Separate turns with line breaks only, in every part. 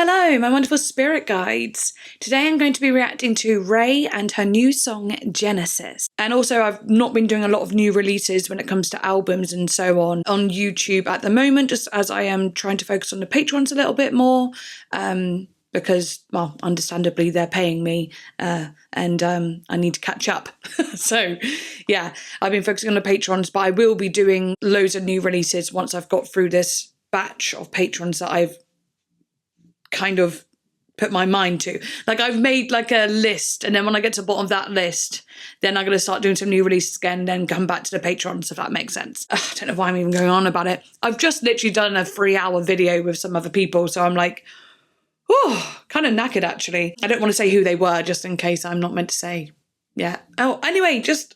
Hello, my wonderful spirit guides. Today I'm going to be reacting to RAYE and her new song, Genesis. And also I've not been doing a lot of new releases when it comes to albums and so on YouTube at the moment, just as I am trying to focus on the patrons a little bit more, because, well, understandably they're paying me and I need to catch up. So, yeah, I've been focusing on the patrons, but I will be doing loads of new releases once I've got through this batch of patrons that I've kind of put my mind to. Like, I've made like a list, and then when I get to the bottom of that list, then I'm going to start doing some new releases again, then come back to the patrons, if that makes sense. Ugh, I don't know why I'm even going on about it. I've just literally done a 3-hour video with some other people, so I'm like, oh, kind of knackered actually. I don't want to say who they were, just in case I'm not meant to say. Yeah. Oh, anyway, just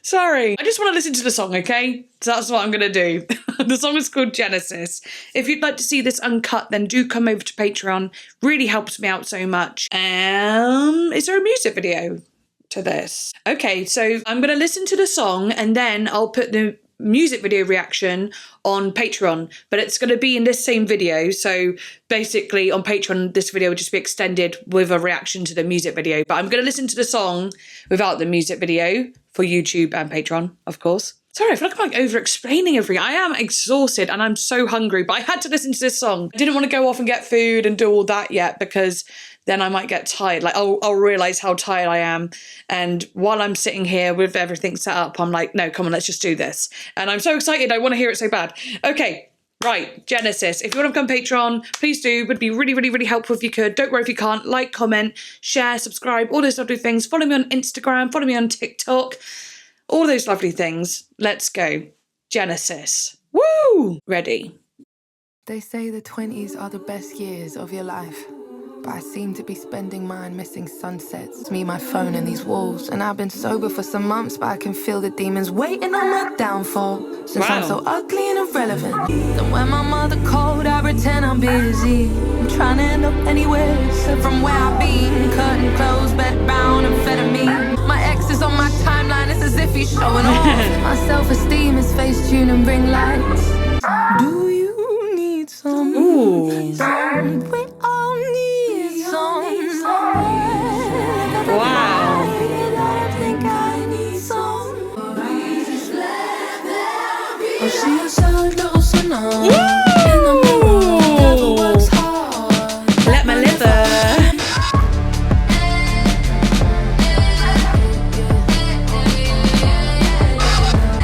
sorry. I just want to listen to the song, okay? So that's what I'm going to do. The song is called Genesis. If you'd like to see this uncut, then do come over to Patreon. Really helps me out so much. Is there a music video to this? Okay, so I'm going to listen to the song and then I'll put the music video reaction on Patreon, but it's going to be in this same video. So basically on Patreon, this video will just be extended with a reaction to the music video, but I'm going to listen to the song without the music video for YouTube and Patreon, of course. Sorry, I feel like I'm like over-explaining everything. I am exhausted and I'm so hungry, but I had to listen to this song. I didn't want to go off and get food and do all that yet, because then I might get tired. Like, I'll realise how tired I am. And while I'm sitting here with everything set up, I'm like, no, come on, let's just do this. And I'm so excited. I want to hear it so bad. Okay, right, Genesis. If you want to become Patreon, please do. It would be really, really, really helpful if you could. Don't worry if you can't. Like, comment, share, subscribe, all those lovely things. Follow me on Instagram. Follow me on TikTok. All those lovely things. Let's go. Genesis. Woo! Ready.
They say the 20s are the best years of your life, but I seem to be spending mine missing sunsets, me, my phone, and these walls. And I've been sober for some months, but I can feel the demons waiting on my downfall, since I'm so ugly and irrelevant. And when my mother called, I pretend I'm busy. I'm trying to end up anywhere except from where I've been. Curtain closed, bed bound, amphetamine. My ex is on my timeline, it's as if he's showing off. My self-esteem is face-tuned and ring lights. Do you need some?
Ooh.
Some? We all need some.
Wow.
I think I need some. Oh, she a sad little sinner. In the mirror, never works hard.
Let my liver.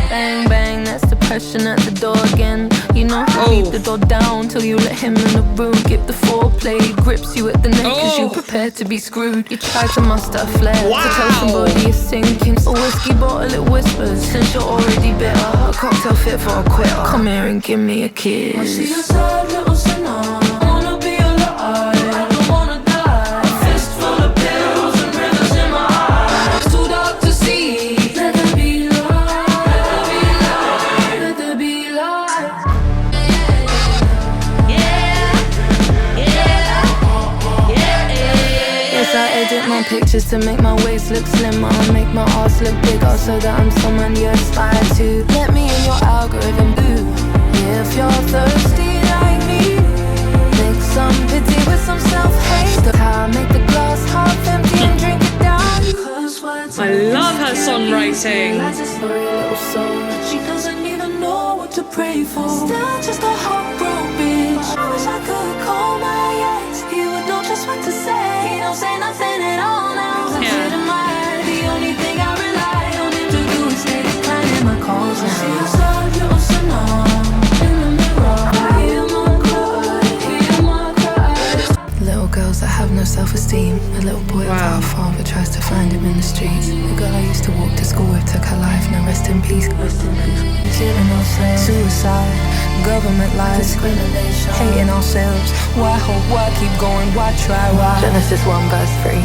Bang, bang, that's depression at the door again. You know, leave the door down till you let him in the room. Give the foreplay, grips you at the neck cause you prepared to be screwed. You try to muster a flare to tell somebody you're sinking. A whiskey bottle, it whispers, since you're already bitter. A cocktail fit for a quitter. Come here and give me a kiss. I see a sad little sinner. I wanna be alive. I don't wanna die. A fist full of pills and rivers in my eyes. Too dark to see. Let there be light. Let there be light. Let there be light. Yes, I edit my pictures to make my waist look slimmer, make my ass look bigger, so that I'm someone you aspire to. Let me in your algorithm, boo. If you're thirsty like me, mix some pity with some self-hate. That's how I make the glass half empty and drink it down.
I love her songwriting.
She doesn't even know what to pray for. Still just a heartbroken bitch. I wish I could call my ex. He would know just what to say. He don't say nothing at all now. The only thing I rely on him to do is stay declining my calls now. See a sad little sinner in the mirror. Hear my cry, hear my cry. Little girls that have no self-esteem. A little boy without a father tries to find him in the streets. The girl I used to walk to school with took her life. Now rest in peace. Killing ourselves, suicide, government lies, discrimination, hating ourselves. Why hope? Why keep going? Why try? Why? Genesis 1 verse 3.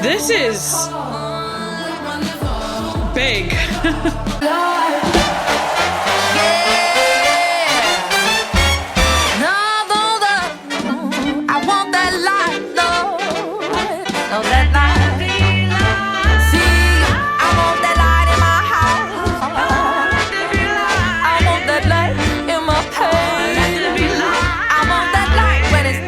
This is big.
When it's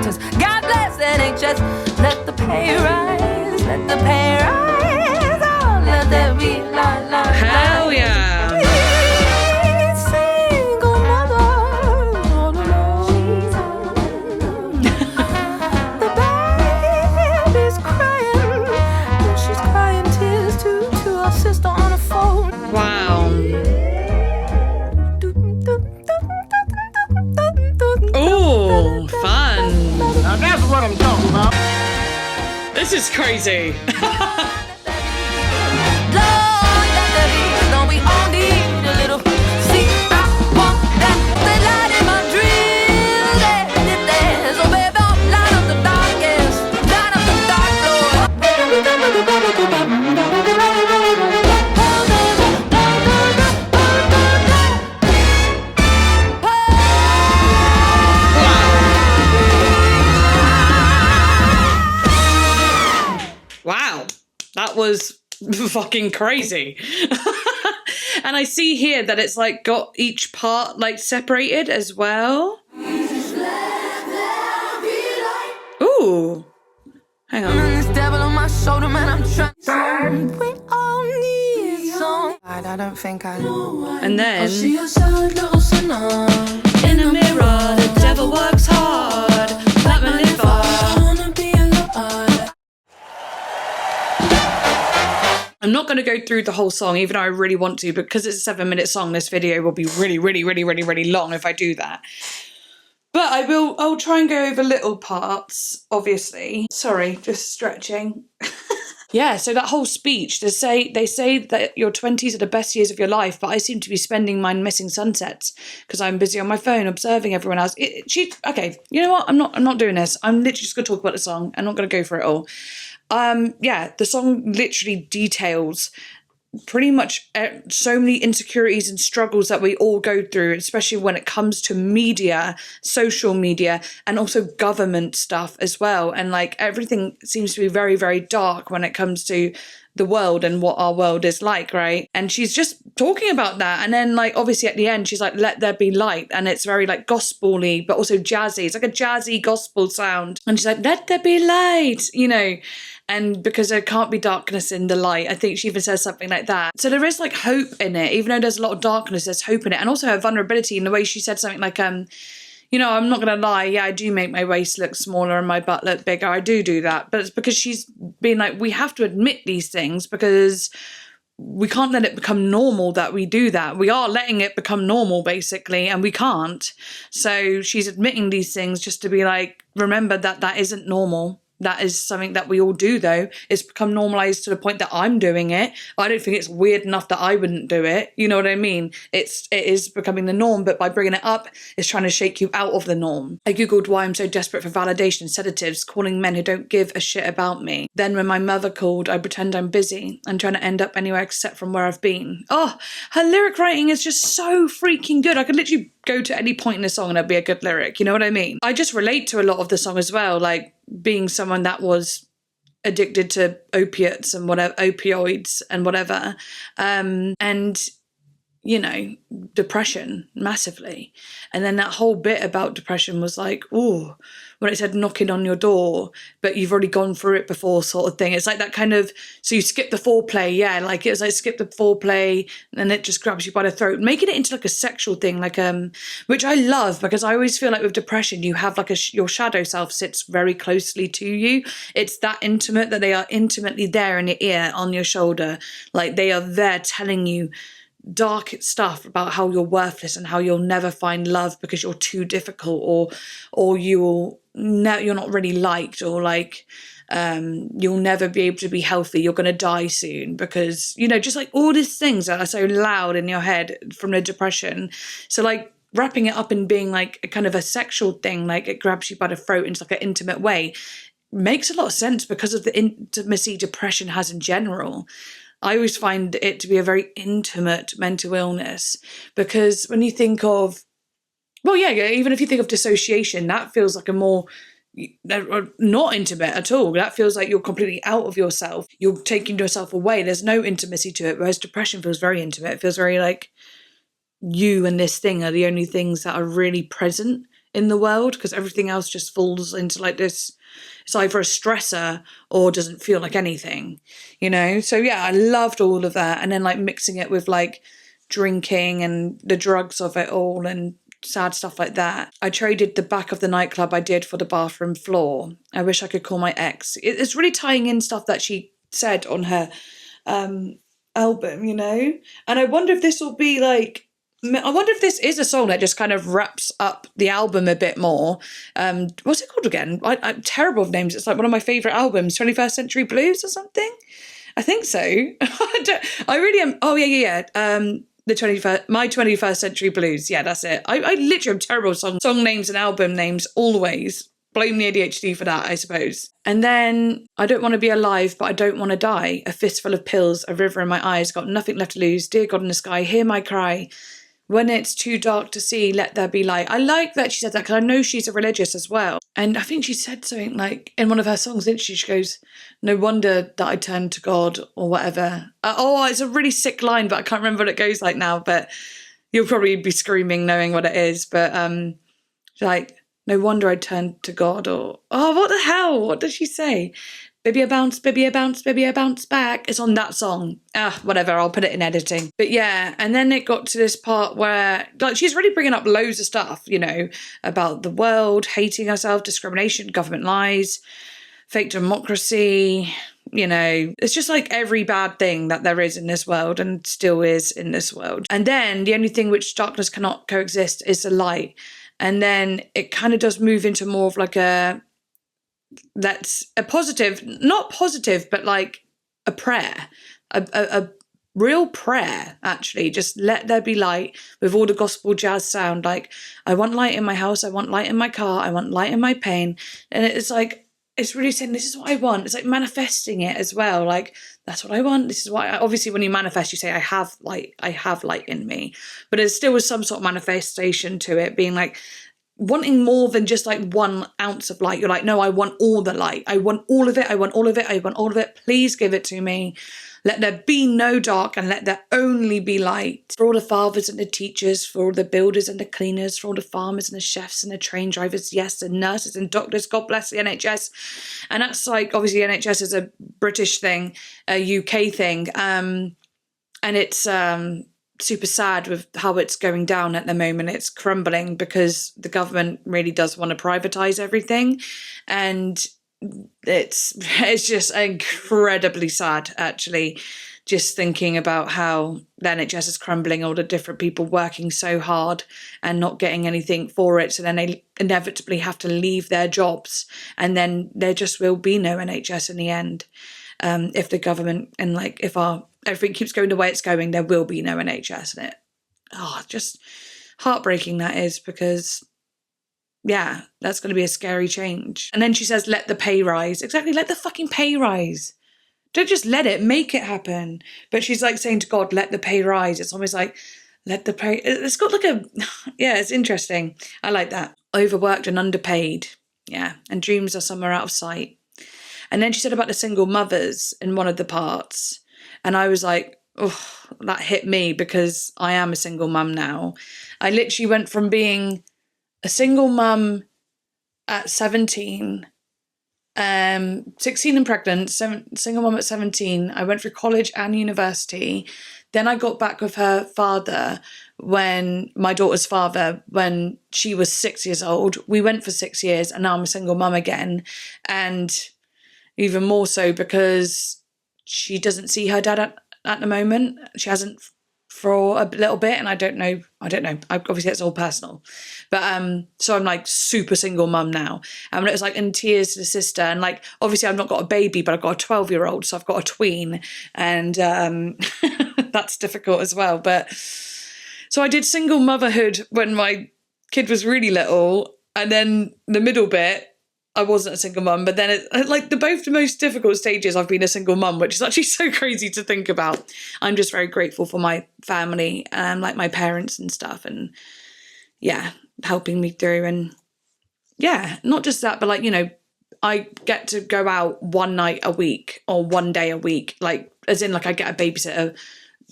just God bless NHS. Let the pay rise, let the pay rise. Oh, let there be light, light,
Hell yeah.
Single mother all alone. The baby's crying, and she's crying tears to our sister on the phone.
Wow. Oh, fun.
Now that's what I'm talking about.
This is crazy.
Lord, let there be, don't we all need a little? See, I want that light in my dreams. Let it there, so baby, don't light up the darkest, light up the dark,
Wow, that was fucking crazy. And I see here that it's like got each part like separated as well. Ooh, hang on.
This devil on my shoulder, man, I'm trying. We all need some. I don't think I know.
And then
See a sad little sinner
in the mirror, the devil works hard. Like my liver.
I wanna be alive.
I'm not going to go through the whole song, even though I really want to, because it's a 7-minute song. This video will be really, really, really, really, really long if I do that. But I'll try and go over little parts, obviously. Sorry, just stretching. Yeah, so that whole speech, they say that your 20s are the best years of your life, but I seem to be spending mine missing sunsets because I'm busy on my phone observing everyone else. Okay, you know what? I'm not doing this. I'm literally just going to talk about the song. I'm not going to go for it all. Yeah, the song literally details pretty much so many insecurities and struggles that we all go through, especially when it comes to media, social media, and also government stuff as well. And like everything seems to be very, very dark when it comes to the world and what our world is like, right? And she's just talking about that. And then like obviously at the end she's like, let there be light, and it's very like gospel-y but also jazzy. It's like a jazzy gospel sound, and she's like, let there be light, you know. And because there can't be darkness in the light, I think she even says something like that. So there is like hope in it, even though there's a lot of darkness, there's hope in it. And also her vulnerability in the way she said something like, you know, I'm not going to lie, yeah, I do make my waist look smaller and my butt look bigger. I do that. But it's because she's been like, we have to admit these things because we can't let it become normal that we do that. We are letting it become normal, basically, and we can't. So she's admitting these things just to be like, remember that isn't normal. That is something that we all do, though. It's become normalized to the point that I'm doing it. I don't think it's weird enough that I wouldn't do it. You know what I mean? It is becoming the norm, but by bringing it up, it's trying to shake you out of the norm. I googled why I'm so desperate for validation, sedatives, calling men who don't give a shit about me. Then when my mother called, I pretend I'm busy. I'm trying to end up anywhere except from where I've been. Oh, her lyric writing is just so freaking good. I could literally go to any point in the song and it'd be a good lyric. You know what I mean? I just relate to a lot of the song as well, like being someone that was addicted to opiates and whatever, opioids and whatever, and you know, depression massively. And then that whole bit about depression was like, ooh, when it said knocking on your door, but you've already gone through it before sort of thing. It's like that kind of, so you skip the foreplay, yeah, like it was like skip the foreplay and it just grabs you by the throat, making it into like a sexual thing, like, which I love because I always feel like with depression, you have like your shadow self sits very closely to you. It's that intimate that they are intimately there in your ear, on your shoulder. Like they are there telling you dark stuff about how you're worthless and how you'll never find love because you're too difficult, or you're not really liked, or like you'll never be able to be healthy, you're going to die soon, because, you know, just like all these things that are so loud in your head from the depression. So like wrapping it up in being like a kind of a sexual thing, like it grabs you by the throat in like an intimate way, makes a lot of sense because of the intimacy depression has in general. I always find it to be a very intimate mental illness, because when you think of, well, yeah, even if you think of dissociation, that feels like a more not intimate at all. That feels like you're completely out of yourself. You're taking yourself away. There's no intimacy to it, whereas depression feels very intimate. It feels very like you and this thing are the only things that are really present in the world, because everything else just falls into like this, it's either a stressor or doesn't feel like anything, you know? So yeah, I loved all of that. And then like mixing it with like drinking and the drugs of it all and sad stuff like that. I traded the back of the nightclub I did for the bathroom floor. I wish I could call my ex. It's really tying in stuff that she said on her album, you know? And I wonder if this will be like, I wonder if this is a song that just kind of wraps up the album a bit more. What's it called again? I'm terrible with names. It's like one of my favourite albums, 21st Century Blues or something? I think so. I really am. Oh, yeah. My 21st Century Blues. Yeah, that's it. I literally am terrible with song names and album names always. Blame the ADHD for that, I suppose. And then I don't want to be alive, but I don't want to die. A fistful of pills, a river in my eyes, got nothing left to lose. Dear God in the sky, hear my cry. When it's too dark to see, let there be light. I like that she said that because I know she's a religious as well. And I think she said something like in one of her songs, didn't she? She goes, no wonder that I turned to God or whatever. It's a really sick line, but I can't remember what it goes like now. But you'll probably be screaming knowing what it is. But like, no wonder I turned to God or, what the hell? What does she say? Baby, I bounce, baby, I bounce, baby, I bounce back. It's on that song. Whatever, I'll put it in editing. But yeah, and then it got to this part where, like, she's really bringing up loads of stuff, you know, about the world, hating herself, discrimination, government lies, fake democracy, you know. It's just like every bad thing that there is in this world and still is in this world. And then the only thing which darkness cannot coexist is the light. And then it kind of does move into more of like that's a positive, not positive, but like a prayer, a real prayer, actually. Just let there be light with all the gospel jazz sound. Like, I want light in my house. I want light in my car. I want light in my pain. And it's like, it's really saying, this is what I want. It's like manifesting it as well. Like, that's what I want. This is what obviously when you manifest, you say, I have light in me, but there still was some sort of manifestation to it being like, wanting more than just like 1 ounce of light. You're like, no, I want all the light. I want all of it. I want all of it. I want all of it. Please give it to me. Let there be no dark and let there only be light. For all the fathers and the teachers, for all the builders and the cleaners, for all the farmers and the chefs and the train drivers, yes, and nurses and doctors, God bless the NHS. And that's like, obviously NHS is a British thing, a UK thing. And it's super sad with how it's going down at the moment. It's crumbling because the government really does want to privatise everything, and it's just incredibly sad, actually, just thinking about how the NHS is crumbling, all the different people working so hard and not getting anything for it, so then they inevitably have to leave their jobs, and then there just will be no NHS in the end. If the government and like if everything keeps going the way it's going, there will be no NHS in it. Just heartbreaking that is, because yeah, that's going to be a scary change. And then she says, let the pay rise. Exactly, let the fucking pay rise. Don't just let it, make it happen. But she's like saying to God, let the pay rise. It's almost like, let the pay, it's got like it's interesting. I like that. Overworked and underpaid. Yeah, and dreams are somewhere out of sight. And then she said about the single mothers in one of the parts. And I was like, that hit me because I am a single mum now. I literally went from being a single mum at 17, 16 and pregnant, single mum at 17. I went through college and university. Then I got back with her father, my daughter's father, when she was 6 years old. We went for 6 years and now I'm a single mum again. And even more so because she doesn't see her dad at the moment. She hasn't for a little bit, and I don't know. Obviously, it's all personal. But so I'm like super single mum now. And it was like in tears to the sister. And like, obviously I've not got a baby, but I've got a 12-year-old, so I've got a tween. And that's difficult as well. But so I did single motherhood when my kid was really little. And then the middle bit, I wasn't a single mum, but then both the most difficult stages I've been a single mum, which is actually so crazy to think about. I'm just very grateful for my family, like my parents and stuff, and yeah, helping me through. And yeah, not just that, but like, you know, I get to go out one night a week or one day a week, like as in like I get a babysitter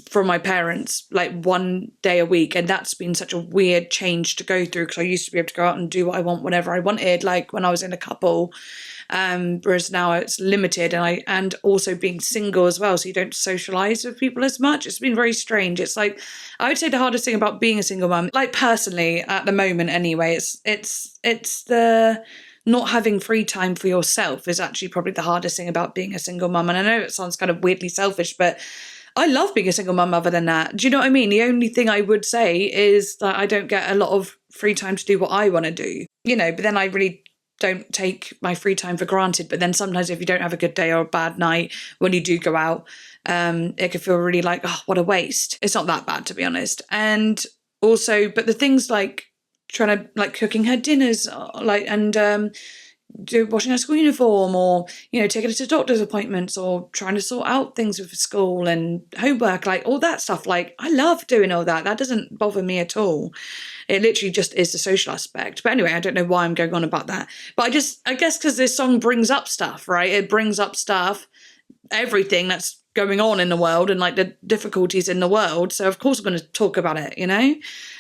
from my parents like one day a week, and that's been such a weird change to go through, because I used to be able to go out and do what I want whenever I wanted, like when I was in a couple, whereas now it's limited, and also being single as well, so you don't socialize with people as much. It's been very strange. It's like, I would say the hardest thing about being a single mum, like personally at the moment anyway, it's the not having free time for yourself is actually probably the hardest thing about being a single mum. And I know it sounds kind of weirdly selfish, but I love being a single mum other than that. Do you know what I mean? The only thing I would say is that I don't get a lot of free time to do what I want to do, but then I really don't take my free time for granted. But then sometimes if you don't have a good day or a bad night when you do go out, it can feel really like, oh, what a waste. It's not that bad, to be honest. And also, but the things like trying to, like, cooking her dinners, like, and washing her school uniform, or taking her to doctor's appointments, or trying to sort out things with school and homework, like all that stuff, like I love doing all that. That doesn't bother me at all. It literally just is the social aspect. But anyway, I don't know why I'm going on about that, but I guess because this song brings up stuff, right? It brings up stuff, everything that's going on in the world, and like the difficulties in the world. So of course I'm going to talk about it,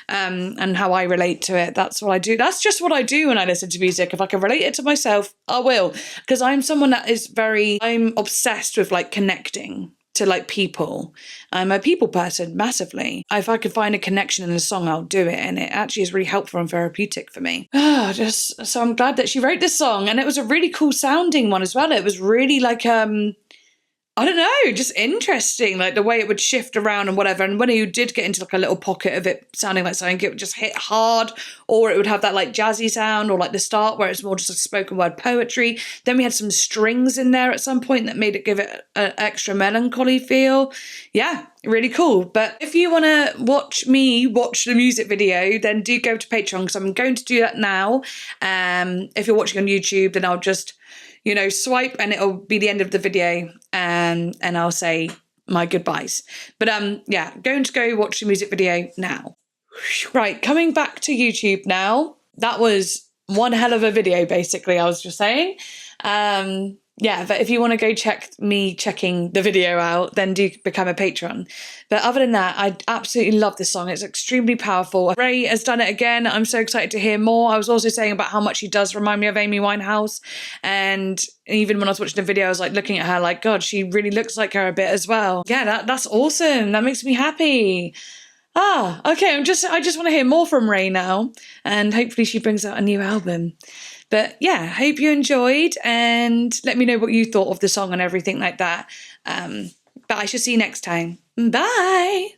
and how I relate to it. That's what I do. That's just what I do when I listen to music. If I can relate it to myself, I will, because I'm someone that is I'm obsessed with like connecting to like people. I'm a people person massively. If I could find a connection in a song, I'll do it, and it actually is really helpful and therapeutic for me. So I'm glad that she wrote this song, and it was a really cool sounding one as well. It was really like I don't know, just interesting, like the way it would shift around and whatever. And when you did get into like a little pocket of it sounding like something, it would just hit hard, or it would have that like jazzy sound, or like the start where it's more just a spoken word poetry. Then we had some strings in there at some point that made it give it an extra melancholy feel. Yeah, really cool. But if you want to watch me watch the music video, then do go to Patreon, because I'm going to do that now. If you're watching on YouTube, then I'll just swipe and it'll be the end of the video, and I'll say my goodbyes. But going to go watch the music video now. Right, coming back to YouTube now. That was one hell of a video, basically, I was just saying. But if you want to go check me checking the video out, then do become a patron. But other than that, I absolutely love this song. It's extremely powerful. RAYE has done it again. I'm so excited to hear more. I was also saying about how much she does remind me of Amy Winehouse. And even when I was watching the video, I was like looking at her like, God, she really looks like her a bit as well. Yeah, that's awesome. That makes me happy. Okay. I just want to hear more from RAYE now. And hopefully she brings out a new album. But yeah, hope you enjoyed, and let me know what you thought of the song and everything like that. But I shall see you next time. Bye.